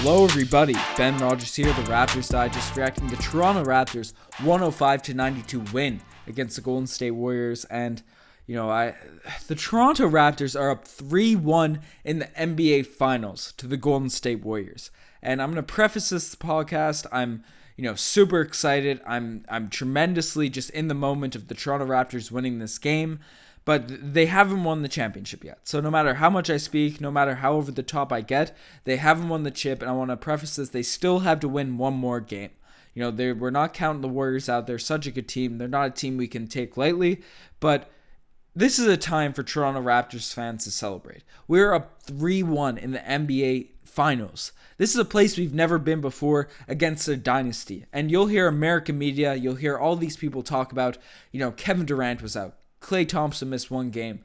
Hello everybody, Ben Rogers here, the Raptors Digest, reacting to Toronto Raptors 105-92 win against the Golden State Warriors. And the Toronto Raptors are up 3-1 in the NBA Finals to the Golden State Warriors. And I'm going to preface this podcast. I'm super excited. I'm tremendously just in the moment of the Toronto Raptors winning this game. But they haven't won the championship yet. So no matter how much I speak, no matter how over the top I get, they haven't won the chip. And I want to preface this, they still have to win one more game. We're not counting the Warriors out. They're such a good team. They're not a team we can take lightly. But this is a time for Toronto Raptors fans to celebrate. We're up 3-1 in the NBA Finals. This is a place we've never been before against a dynasty. And you'll hear American media, you'll hear all these people talk about, Kevin Durant was out. Klay Thompson missed one game.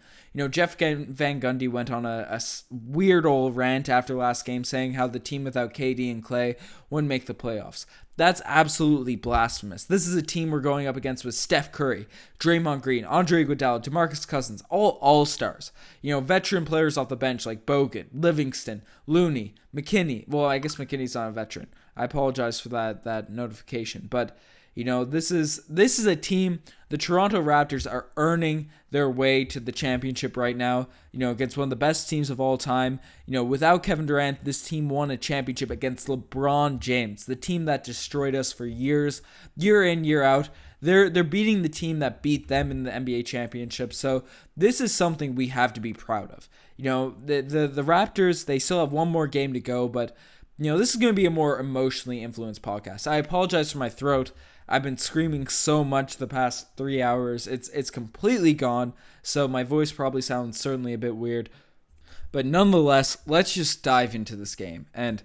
Jeff Van Gundy went on a weird old rant after last game saying how the team without KD and Klay wouldn't make the playoffs. That's absolutely blasphemous. This is a team we're going up against with Steph Curry, Draymond Green, Andre Iguodala, DeMarcus Cousins, all all-stars. Veteran players off the bench like Bogut, Livingston, Looney, McKinney. Well, I guess McKinney's not a veteran. I apologize for that notification, but this is a team. The Toronto Raptors are earning their way to the championship right now, against one of the best teams of all time. Without Kevin Durant, this team won a championship against LeBron James, the team that destroyed us for years, year in, year out. They're beating the team that beat them in the NBA championship. So this is something we have to be proud of. The Raptors, they still have one more game to go, but this is going to be a more emotionally influenced podcast. I apologize for my throat. I've been screaming so much the past 3 hours. It's completely gone, so my voice probably sounds certainly a bit weird. But nonetheless, let's just dive into this game. And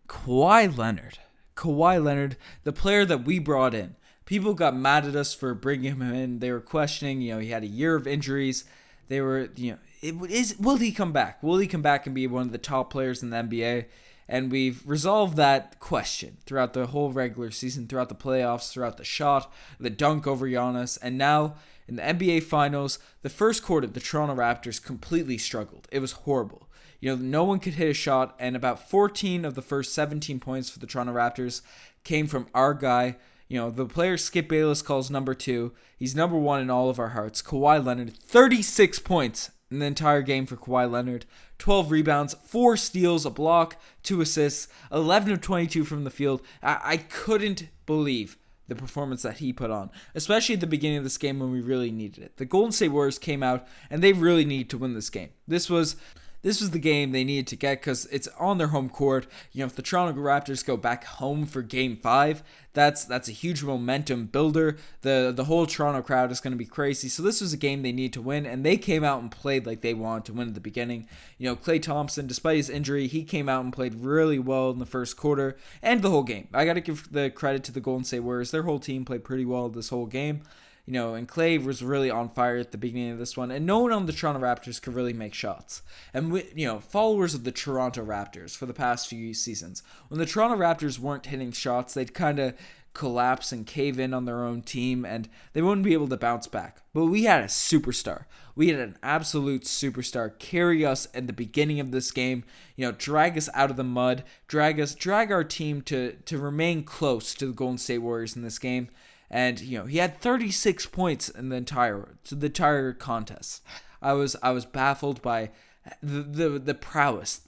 Kawhi Leonard, the player that we brought in. People got mad at us for bringing him in. They were questioning, he had a year of injuries. They were, will he come back? Will he come back and be one of the top players in the NBA? And we've resolved that question throughout the whole regular season, throughout the playoffs, throughout the shot, the dunk over Giannis. And now in the NBA Finals, the first quarter, the Toronto Raptors completely struggled. It was horrible. No one could hit a shot, and about 14 of the first 17 points for the Toronto Raptors came from our guy. The player Skip Bayless calls number 2. He's number 1 in all of our hearts. Kawhi Leonard, 36 points in the entire game for Kawhi Leonard. 12 rebounds, 4 steals, a block, 2 assists, 11 of 22 from the field. I couldn't believe the performance that he put on, especially at the beginning of this game when we really needed it. The Golden State Warriors came out, and they really needed to win this game. This was the game they needed to get because it's on their home court. If the Toronto Raptors go back home for Game 5, that's a huge momentum builder. The whole Toronto crowd is going to be crazy. So this was a game they need to win, and they came out and played like they wanted to win at the beginning. Klay Thompson, despite his injury, he came out and played really well in the first quarter and the whole game. I got to give the credit to the Golden State Warriors. Their whole team played pretty well this whole game. And Klay was really on fire at the beginning of this one, and no one on the Toronto Raptors could really make shots. And followers of the Toronto Raptors for the past few seasons, when the Toronto Raptors weren't hitting shots, they'd kind of collapse and cave in on their own team, and they wouldn't be able to bounce back. But we had a superstar. We had an absolute superstar carry us at the beginning of this game, drag us out of the mud, drag our team to remain close to the Golden State Warriors in this game. And he had 36 points in the entire contest. I was baffled by the prowess.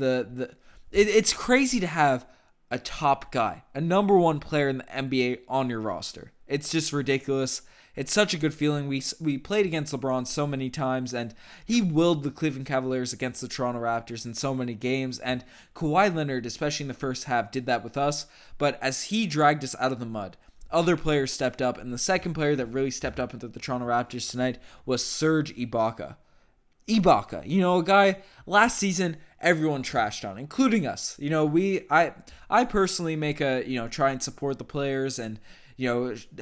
It's crazy to have a top guy, a number 1 player in the NBA on your roster. It's just ridiculous. It's such a good feeling. We played against LeBron so many times, and he willed the Cleveland Cavaliers against the Toronto Raptors in so many games. And Kawhi Leonard, especially in the first half, did that with us. But as he dragged us out of the mud, other players stepped up, and the second player that really stepped up into the Toronto Raptors tonight was Serge Ibaka. A guy last season everyone trashed on, including us. I personally make a try and support the players and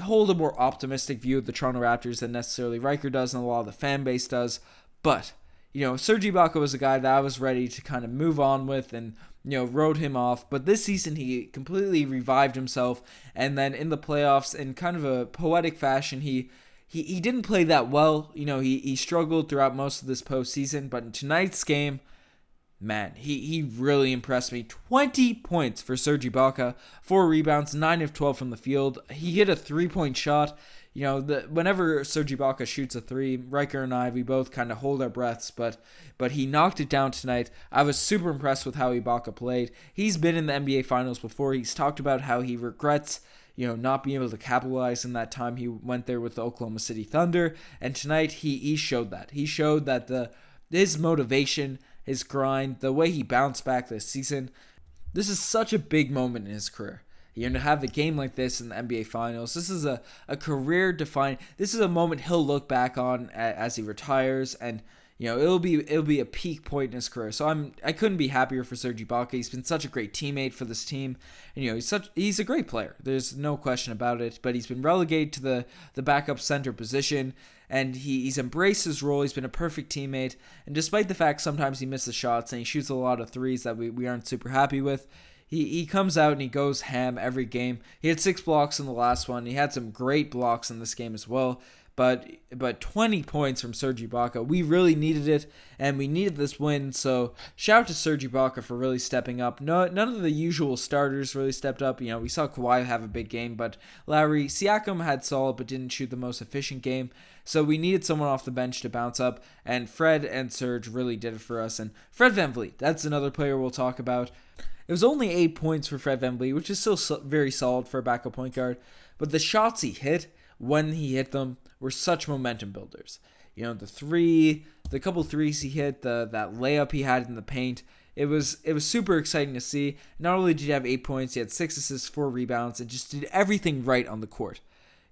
hold a more optimistic view of the Toronto Raptors than necessarily Riker does and a lot of the fan base does. But Serge Ibaka was a guy that I was ready to kind of move on with and wrote him off. But this season, he completely revived himself. And then in the playoffs, in kind of a poetic fashion, he didn't play that well. He struggled throughout most of this postseason. But in tonight's game, man, he really impressed me. 20 points for Serge Ibaka, 4 rebounds, 9 of 12 from the field. He hit a 3-point shot. Whenever Serge Ibaka shoots a 3, Riker and I, we both kind of hold our breaths, but he knocked it down tonight. I was super impressed with how Ibaka played. He's been in the NBA Finals before. He's talked about how he regrets not being able to capitalize in that time he went there with the Oklahoma City Thunder. And tonight, he showed that. He showed that his motivation, his grind, the way he bounced back this season, this is such a big moment in his career. To have a game like this in the NBA Finals, this is a career-defining. This is a moment he'll look back on as he retires, and it'll be a peak point in his career. So I couldn't be happier for Serge Ibaka. He's been such a great teammate for this team, and he's a great player. There's no question about it. But he's been relegated to the backup center position, and he's embraced his role. He's been a perfect teammate, and despite the fact sometimes he misses shots and he shoots a lot of threes that we aren't super happy with, He comes out and he goes ham every game. He had 6 blocks in the last one. He had some great blocks in this game as well. But 20 points from Serge Ibaka. We really needed it, and we needed this win. So shout out to Serge Ibaka for really stepping up. None of the usual starters really stepped up. We saw Kawhi have a big game, but Siakam had solid but didn't shoot the most efficient game. So we needed someone off the bench to bounce up, and Fred and Serge really did it for us. And Fred VanVleet, that's another player we'll talk about. It was only 8 points for Fred VanVleet, which is still very solid for a backup point guard. But the shots he hit, when he hit them, were such momentum builders. The couple threes he hit, that layup he had in the paint, it was super exciting to see. Not only did he have 8 points, he had 6 assists, 4 rebounds, and just did everything right on the court.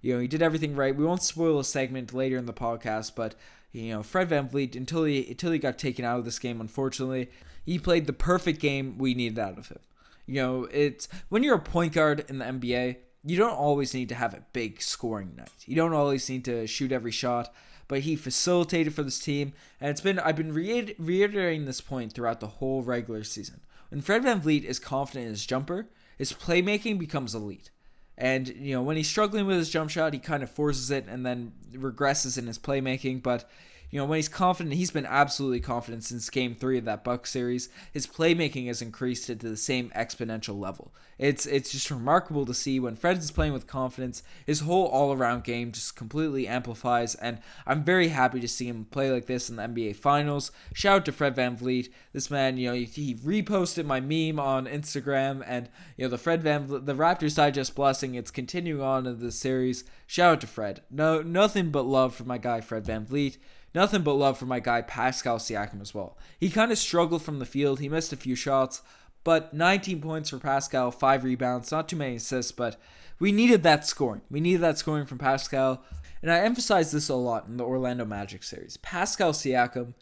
He did everything right. We won't spoil a segment later in the podcast, but Fred VanVleet, until he got taken out of this game, unfortunately, he played the perfect game we needed out of him. It's when you're a point guard in the NBA, you don't always need to have a big scoring night. You don't always need to shoot every shot, but he facilitated for this team, and I've been reiterating this point throughout the whole regular season. When Fred VanVleet is confident in his jumper, his playmaking becomes elite. And, when he's struggling with his jump shot, he kind of forces it and then regresses in his playmaking. But, when he's confident, he's been absolutely confident since Game 3 of that Bucks series. His playmaking has increased to the same exponential level. It's just remarkable to see when Fred is playing with confidence, his whole all-around game just completely amplifies. And I'm very happy to see him play like this in the NBA Finals. Shout out to Fred VanVleet. This man, he reposted my meme on Instagram, and the Raptors Digest blessing, it's continuing on in this series. Shout out to Fred. Nothing but love for my guy Fred VanVleet. Nothing but love for my guy Pascal Siakam as well. He kind of struggled from the field. He missed a few shots, but 19 points for Pascal, 5 rebounds, not too many assists, but we needed that scoring. We needed that scoring from Pascal, and I emphasize this a lot in the Orlando Magic series. Pascal Siakam,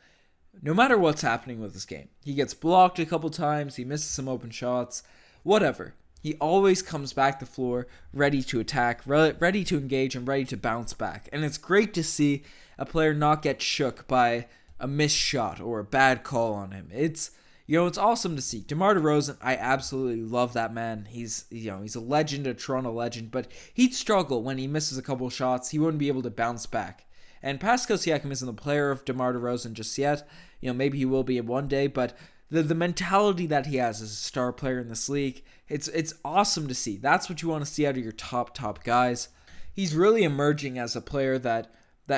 no matter what's happening with this game, he gets blocked a couple times, he misses some open shots, whatever. He always comes back the floor, ready to attack, ready to engage, and ready to bounce back. And it's great to see a player not get shook by a missed shot or a bad call on him. It's awesome to see. DeMar DeRozan, I absolutely love that man. He's a legend, a Toronto legend, but he'd struggle when he misses a couple shots. He wouldn't be able to bounce back. And Pascal Siakam isn't the player of DeMar DeRozan just yet. Maybe he will be one day, but the mentality that he has as a star player in this league, it's awesome to see. That's what you want to see out of your top guys. He's really emerging as a player that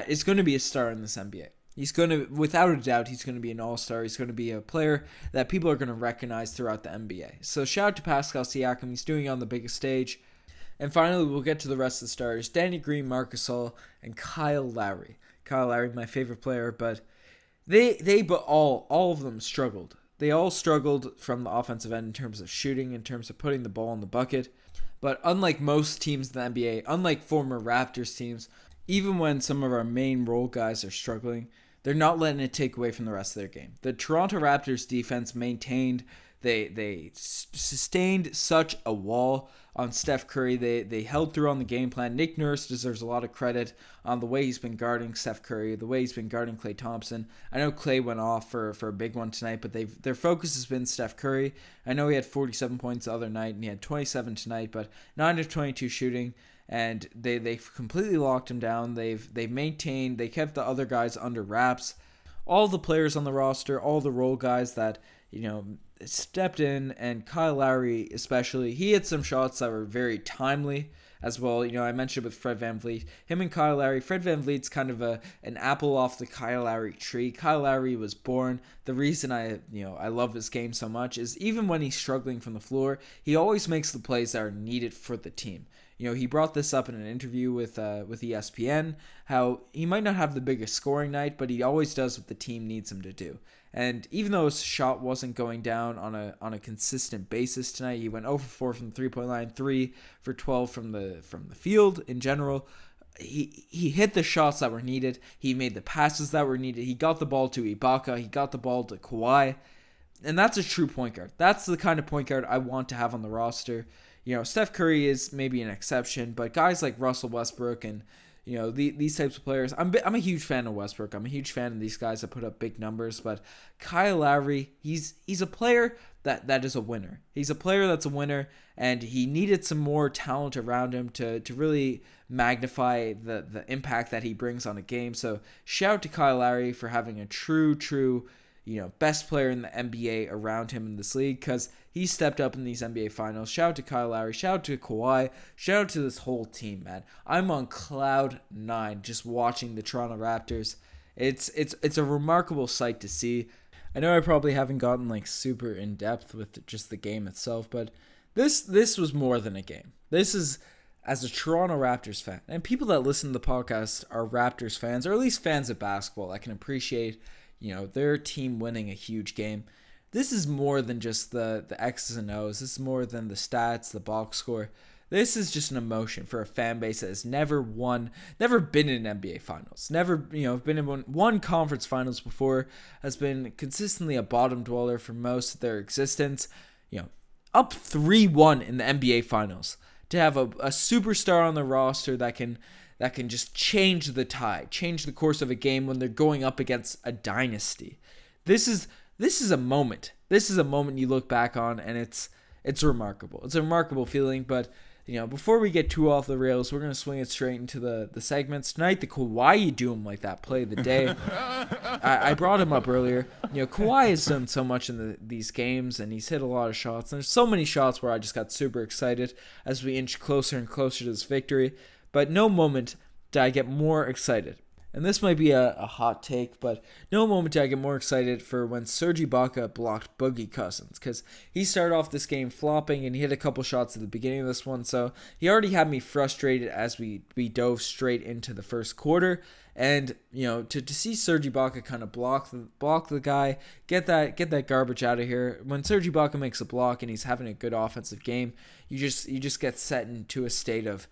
is going to be a star in this NBA. He's going to, without a doubt, he's going to be an all-star. He's going to be a player that people are going to recognize throughout the NBA. So shout out to Pascal Siakam. He's doing it on the biggest stage. And finally, we'll get to the rest of the stars. Danny Green, Marc Gasol, and Kyle Lowry. Kyle Lowry, my favorite player, but all of them struggled. They all struggled from the offensive end in terms of shooting, in terms of putting the ball in the bucket. But unlike most teams in the NBA, unlike former Raptors teams, even when some of our main role guys are struggling, they're not letting it take away from the rest of their game. The Toronto Raptors defense maintained, they sustained such a wall on Steph Curry. They held through on the game plan. Nick Nurse deserves a lot of credit on the way he's been guarding Steph Curry, the way he's been guarding Klay Thompson. I know Klay went off for a big one tonight, but their focus has been Steph Curry. I know he had 47 points the other night, and he had 27 tonight, but 9 of 22 shooting. And they've completely locked him down. They kept the other guys under wraps. All the players on the roster, all the role guys that stepped in, and Kyle Lowry especially, he had some shots that were very timely as well. I mentioned with Fred VanVleet, him and Kyle Lowry. Fred VanVleet's kind of an apple off the Kyle Lowry tree. Kyle Lowry was born. The reason I love his game so much is even when he's struggling from the floor, he always makes the plays that are needed for the team. He brought this up in an interview with ESPN, how he might not have the biggest scoring night, but he always does what the team needs him to do. And even though his shot wasn't going down on a consistent basis tonight, he went 0 for 4 from the 3-point line, 3 for 12 from the field in general. He hit the shots that were needed. He made the passes that were needed. He got the ball to Ibaka. He got the ball to Kawhi. And that's a true point guard. That's the kind of point guard I want to have on the roster. Steph Curry is maybe an exception, but guys like Russell Westbrook and these types of players, I'm a huge fan of Westbrook. I'm a huge fan of these guys that put up big numbers. But Kyle Lowry, he's a player that is a winner. He's a player that's a winner, and he needed some more talent around him to really magnify the impact that he brings on a game. So shout out to Kyle Lowry for having a true best player in the NBA around him in this league, because he stepped up in these NBA finals. Shout out to Kyle Lowry. Shout out to Kawhi. Shout out to this whole team, man. I'm on cloud 9 just watching the Toronto Raptors. It's a remarkable sight to see. I know I probably haven't gotten super in depth with just the game itself, but this was more than a game. This is, as a Toronto Raptors fan, and people that listen to the podcast are Raptors fans, or at least fans of basketball that can appreciate their team winning a huge game. This is more than just the X's and O's. This is more than the stats, the box score. This is just an emotion for a fan base that has never been in NBA finals, never been in one conference finals before, has been consistently a bottom dweller for most of their existence. Up 3-1 in the NBA finals, to have a superstar on the roster that can just change the tide, change the course of a game when they're going up against a dynasty. This is a moment. This is a moment you look back on, and it's remarkable. It's a remarkable feeling. But before we get too off the rails, we're gonna swing it straight into the segments tonight. The Kawhi do him like that play of the day. I brought him up earlier. Kawhi has done so much in these games, and he's hit a lot of shots. And there's so many shots where I just got super excited as we inch closer and closer to this victory. But no moment did I get more excited. And this might be a hot take, but no moment did I get more excited for when Serge Ibaka blocked Boogie Cousins, because he started off this game flopping, and he hit a couple shots at the beginning of this one, so he already had me frustrated as we dove straight into the first quarter. And to see Serge Ibaka kind of block the guy, get that garbage out of here. When Serge Ibaka makes a block and he's having a good offensive game, you just get set into a state of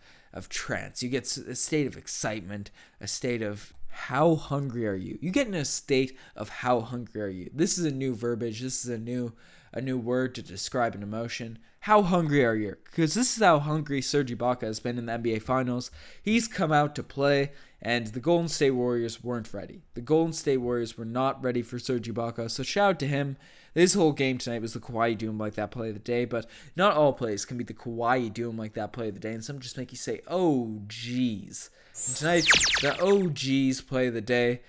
trance. You get a state of excitement, a state of how hungry are you? You get in a state of how hungry are you? This is a new verbiage. This is a new word to describe an emotion. How hungry are you? Because this is how hungry Serge Ibaka has been in the NBA Finals. He's come out to play, and the Golden State Warriors weren't ready. The Golden State Warriors were not ready for Serge Ibaka, so shout out to him. This whole game tonight was the Kawhi do him like that play of the day, but not all plays can be the Kawhi do him like that play of the day, and some just make you say, oh, geez. And tonight, the oh, geez play of the day,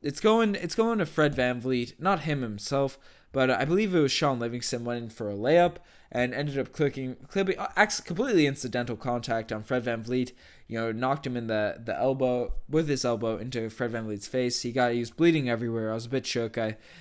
it's going to Fred VanVleet, not him himself, but I believe it was Sean Livingston went in for a layup and ended up clipping completely incidental contact on Fred VanVleet. Knocked him in the elbow with his elbow into Fred VanVleet's face. He was bleeding everywhere. I was a bit shook.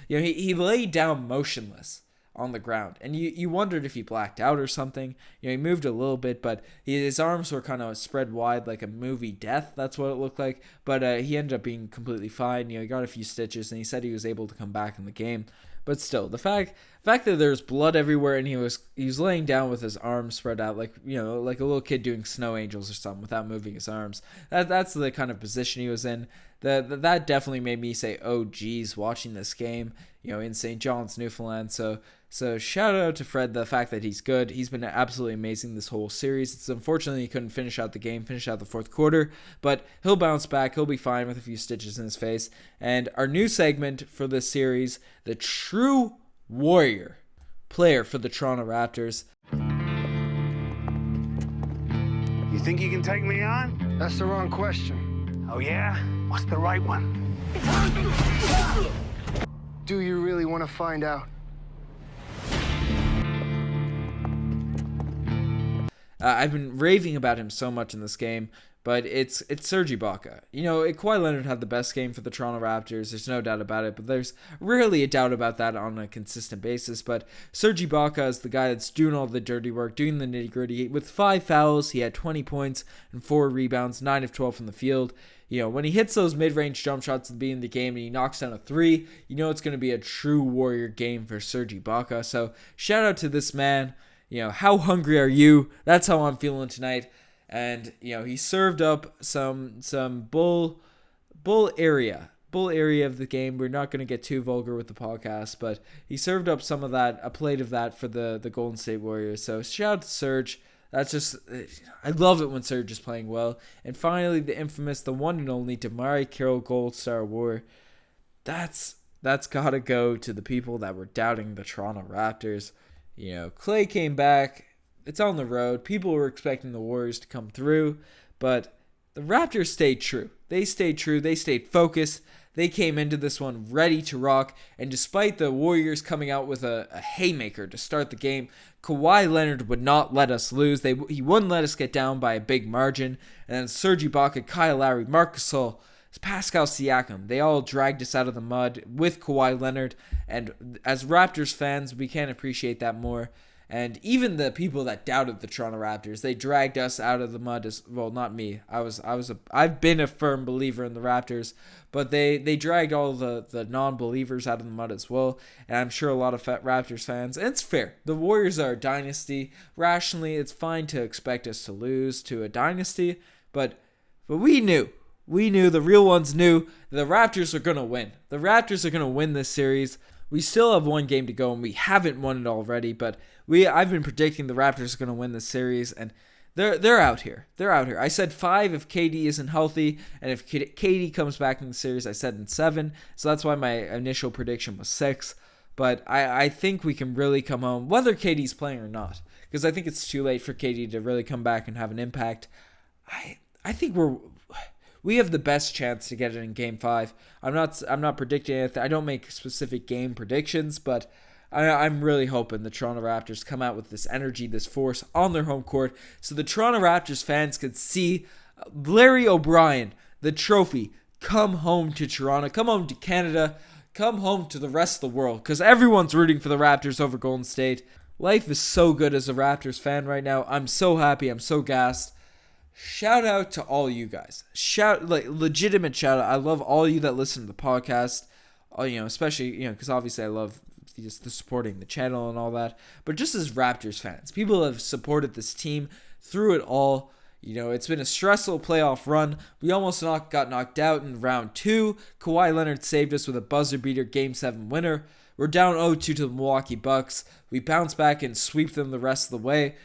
He laid down motionless on the ground, and you wondered if he blacked out or something. He moved a little bit, but his arms were kind of spread wide like a movie death. That's what it looked like. But he ended up being completely fine. He got a few stitches, and he said he was able to come back in the game. But still, the fact that there's blood everywhere, and he was laying down with his arms spread out like a little kid doing snow angels or something without moving his arms. That's the kind of position he was in. That definitely made me say, oh geez, watching this game, in St. John's, Newfoundland. So shout out to Fred, the fact that he's good. He's been absolutely amazing this whole series. It's unfortunately he couldn't finish out the fourth quarter, but he'll bounce back. He'll be fine with a few stitches in his face. And our new segment for this series, the true warrior player for the Toronto Raptors. You think you can take me on? That's the wrong question. Oh yeah? What's the right one? Do you really want to find out? I've been raving about him so much in this game, but it's Serge Ibaka. Kawhi Leonard had the best game for the Toronto Raptors. There's no doubt about it, but there's rarely a doubt about that on a consistent basis. But Serge Ibaka is the guy that's doing all the dirty work, doing the nitty-gritty. With 5 fouls, he had 20 points and 4 rebounds, 9 of 12 from the field. When he hits those mid-range jump shots at the beginning of the game and he knocks down a 3, it's going to be a true Warrior game for Serge Ibaka. So shout out to this man. How hungry are you? That's how I'm feeling tonight. And he served up some bull area of the game. We're not going to get too vulgar with the podcast, but he served up some of that, a plate of that for the Golden State Warriors. So shout out to Serge. That's just, I love it when Serge is playing well. And finally, the infamous, the one and only Damari Carroll Gold Star Award. That's gotta go to the people that were doubting the Toronto Raptors. Clay came back. It's on the road. People were expecting the Warriors to come through, but the Raptors stayed true. They stayed true. They stayed focused. They came into this one ready to rock, and despite the Warriors coming out with a haymaker to start the game, Kawhi Leonard would not let us lose. He wouldn't let us get down by a big margin, and then Serge Ibaka, Kyle Lowry, Marc Gasol, Pascal Siakam, they all dragged us out of the mud with Kawhi Leonard, and as Raptors fans, we can't appreciate that more. And even the people that doubted the Toronto Raptors, they dragged us out of the mud as well. Not me. I've been a firm believer in the Raptors, but they dragged all the non-believers out of the mud as well. And I'm sure a lot of Raptors fans, and it's fair. The Warriors are a dynasty. Rationally, it's fine to expect us to lose to a dynasty, but we knew. The real ones knew the Raptors are going to win. The Raptors are going to win this series. We still have one game to go, and we haven't won it already, but I've been predicting the Raptors are going to win this series, and they're out here. They're out here. I said 5 if KD isn't healthy, and if KD comes back in the series, I said in 7, so that's why my initial prediction was 6, but I think we can really come home, whether KD's playing or not, because I think it's too late for KD to really come back and have an impact. I think we have the best chance to get it in Game 5. I'm not predicting anything. I don't make specific game predictions, but I'm really hoping the Toronto Raptors come out with this energy, this force on their home court, so the Toronto Raptors fans could see Larry O'Brien, the trophy, come home to Toronto, come home to Canada, come home to the rest of the world, because everyone's rooting for the Raptors over Golden State. Life is so good as a Raptors fan right now. I'm so happy. I'm so gassed. Shout out to all you guys. Legitimate shout out. I love all you that listen to the podcast. Especially, because obviously I love just the supporting the channel and all that. But just as Raptors fans, people have supported this team through it all. It's been a stressful playoff run. We almost got knocked out in round 2. Kawhi Leonard saved us with a buzzer beater Game 7 winner. We're down 0-2 to the Milwaukee Bucks. We bounce back and sweep them the rest of the way.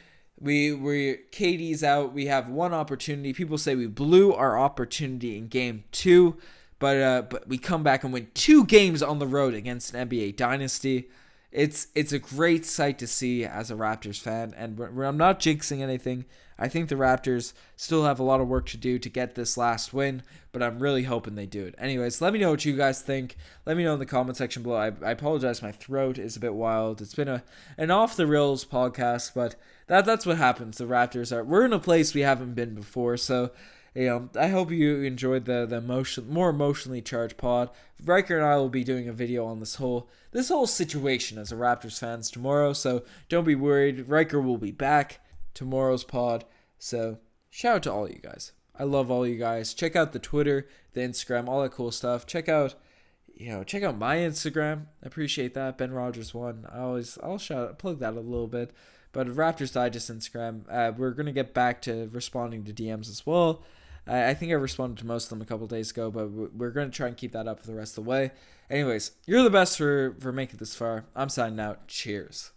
KD's out. We have one opportunity. People say we blew our opportunity in Game 2, but we come back and win 2 games on the road against an NBA dynasty. It's a great sight to see as a Raptors fan, and I'm not jinxing anything. I think the Raptors still have a lot of work to do to get this last win, but I'm really hoping they do it. Anyways, let me know what you guys think. Let me know in the comment section below. I apologize, my throat is a bit wild. It's been an off-the-rails podcast, but that's what happens. The Raptors we're in a place we haven't been before, so I hope you enjoyed the more emotionally charged pod. Riker and I will be doing a video on this whole situation as a Raptors fans tomorrow, so don't be worried. Riker will be back tomorrow's pod. So shout out to all you guys. I love all you guys. Check out the Twitter, the Instagram, all that cool stuff. Check out my Instagram. I appreciate that. Ben Rogers 1. I'll plug that a little bit. But Raptors Digest Instagram, we're gonna get back to responding to DMs as well. I think I responded to most of them a couple days ago, but we're gonna try and keep that up for the rest of the way. Anyways, you're the best for making it this far. I'm signing out. Cheers.